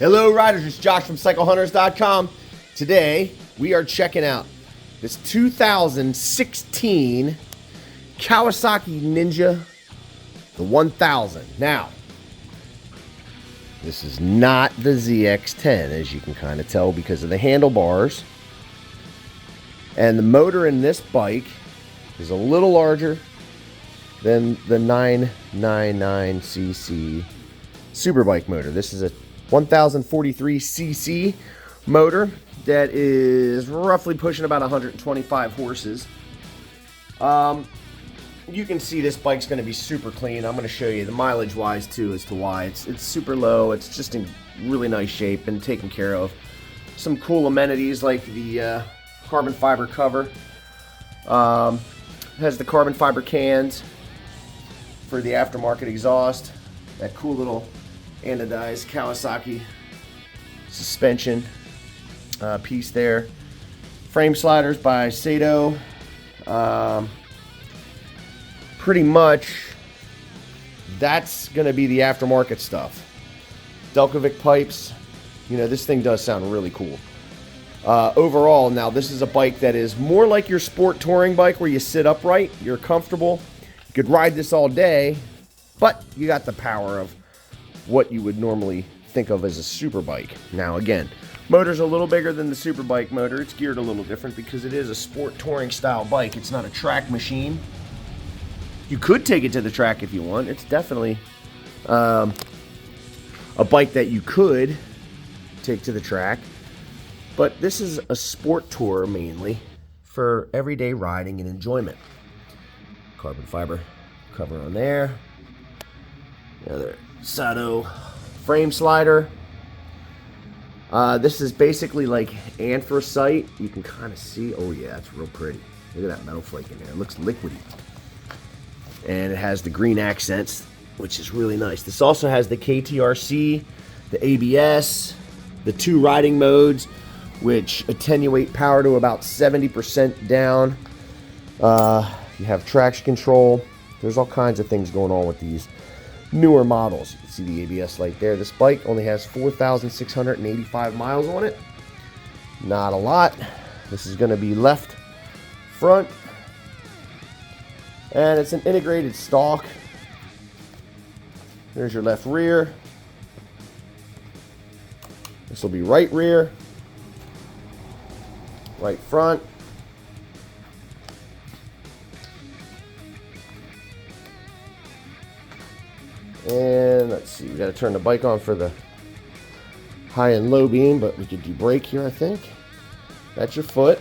Hello riders, it's Josh from CycleHunters.com. Today we are checking out this 2016 Kawasaki Ninja, the 1000. Now, this is not the ZX-10, as you can kind of tell because of the handlebars. And the motor in this bike is a little larger than the 999cc Superbike motor. This is a 1043cc motor that is roughly pushing about 125 horses. You can see this bike's going to be super clean. I'm going to show you the mileage wise too as to why it's super low. It's just in really nice shape and taken care of. Some cool amenities like the carbon fiber cover. Has the carbon fiber cans for the aftermarket exhaust. That cool little anodized Kawasaki suspension piece there. Frame sliders by Sato. Pretty much that's going to be the aftermarket stuff. Delcovic pipes. You know, this thing does sound really cool. Overall, now this is a bike that is more like your sport touring bike where you sit upright, you're comfortable. You could ride this all day, but you got the power of what you would normally think of as a super bike. Now again, motor's a little bigger than the Superbike motor. It's geared a little different because it is a sport touring style bike. It's not a track machine. You could take it to the track if you want. It's definitely a bike that you could take to the track. But this is a sport tour mainly for everyday riding and enjoyment. Carbon fiber cover on there. Another Sato frame slider. This is basically like anthracite. You can kind of see. Oh yeah, it's real pretty. Look at that metal flake in there. It looks liquidy. And it has the green accents, which is really nice. This also has the KTRC, the ABS, the 2 riding modes, which attenuate power to about 70% down. You have traction control. There's all kinds of things going on with these newer models. You can see the ABS light there. This bike only has 4,685 miles on it. Not a lot. This is going to be left front. And it's an integrated stalk. There's your left rear. This will be right rear. Right front. And let's see, we got to turn the bike on for the high and low beam, but we could do brake here, I think. That's your foot,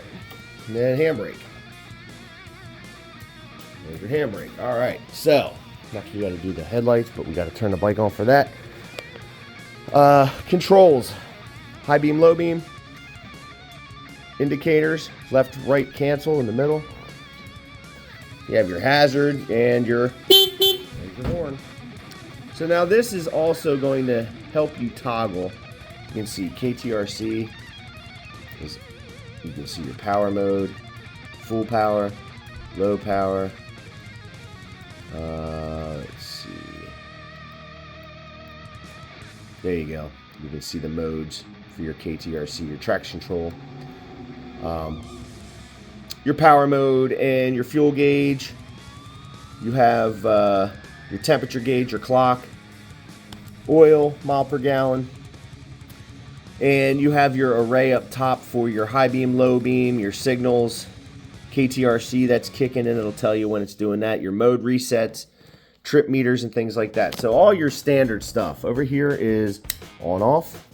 and then handbrake. There's your handbrake. All right, so next we got to do the headlights, but we got to turn the bike on for that. Controls: high beam, low beam, indicators, left, right, cancel in the middle. You have your hazard and your there's your horn. So now this is also going to help you toggle. You can see KTRC. You can see your power mode, full power, low power. Let's see. There you go. You can see the modes for your KTRC, your traction control, your power mode, and your fuel gauge. You have your temperature gauge, your clock, oil, mile per gallon, and you have your array up top for your high beam, low beam, your signals, KTRC that's kicking in, it'll tell you when it's doing that, your mode resets, trip meters and things like that. So all your standard stuff. Over here is on off.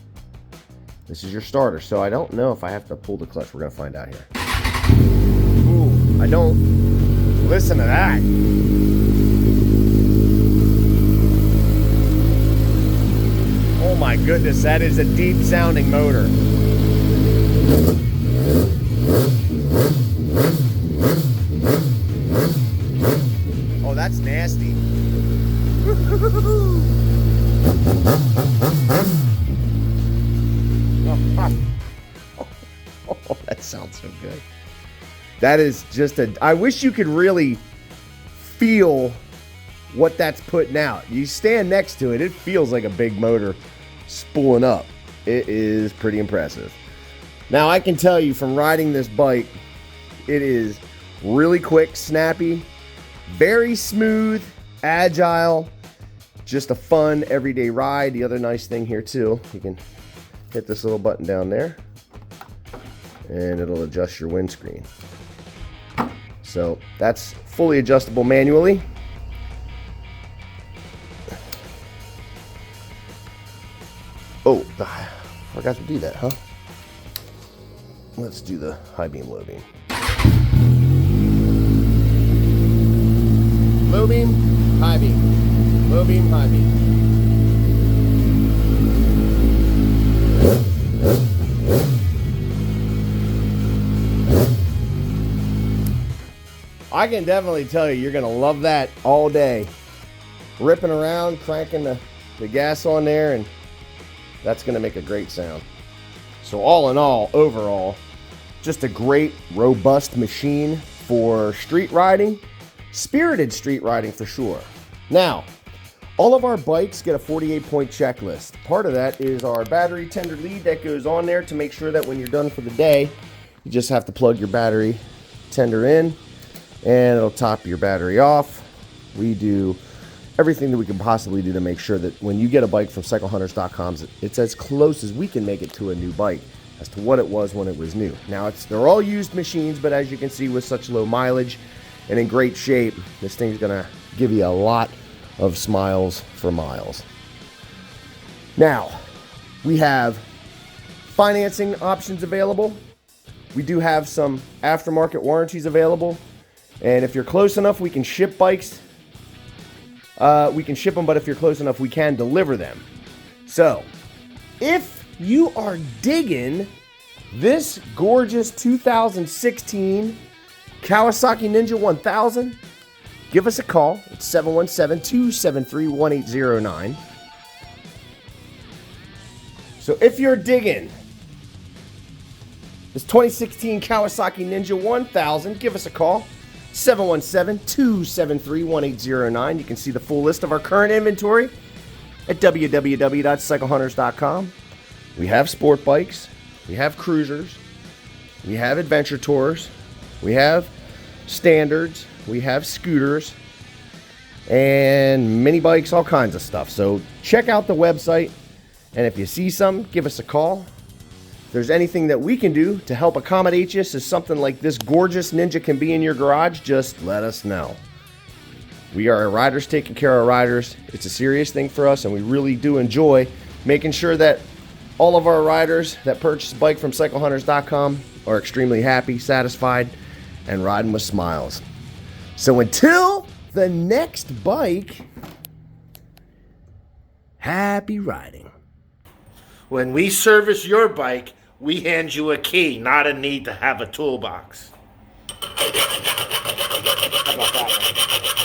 This is your starter. So I don't know if I have to pull the clutch. We're gonna find out here. Ooh, I don't. Listen to that. Oh my goodness, that is a deep sounding motor. Oh, that's nasty. Oh, that sounds so good. That is just I wish you could really feel what that's putting out. You stand next to it, it feels like a big motor spooling up. It is pretty impressive. Now, I can tell you from riding this bike, it is really quick, snappy, very smooth, agile, just a fun everyday ride. The other nice thing here too, you can hit this little button down there and it'll adjust your windscreen. So that's fully adjustable manually. Oh, I forgot to do that, huh? Let's do the high beam, low beam. Low beam, high beam. Low beam, high beam. I can definitely tell you, you're going to love that all day. Ripping around, cranking the gas on there, and that's going to make a great sound. So all in all, overall, just a great, robust machine for street riding. Spirited street riding for sure. Now, all of our bikes get a 48-point checklist. Part of that is our battery tender lead that goes on there to make sure that when you're done for the day, you just have to plug your battery tender in and it'll top your battery off. We do everything that we can possibly do to make sure that when you get a bike from CycleHunters.com, it's as close as we can make it to a new bike as to what it was when it was new. Now, they're all used machines, but as you can see, with such low mileage and in great shape, this thing's gonna give you a lot of smiles for miles. Now, we have financing options available. We do have some aftermarket warranties available. And if you're close enough, we can ship bikes. We can ship them, but if you're close enough, we can deliver them. So, if you are digging this gorgeous 2016 Kawasaki Ninja 1000, give us a call. It's 717-273-1809. So if you're digging this 2016 Kawasaki Ninja 1000, give us a call. 717-273-1809. You can see the full list of our current inventory at www.cyclehunters.com. We have sport bikes, we have cruisers, we have adventure tours, we have standards, we have scooters, and mini bikes, all kinds of stuff. So check out the website, and if you see something, give us a call. If there's anything that we can do to help accommodate you so something like this gorgeous Ninja can be in your garage, just let us know. We are riders taking care of riders. It's a serious thing for us, and we really do enjoy making sure that all of our riders that purchase a bike from CycleHunters.com are extremely happy, satisfied, and riding with smiles. So until the next bike, happy riding. When we service your bike, we hand you a key, not a need to have a toolbox. How about that one?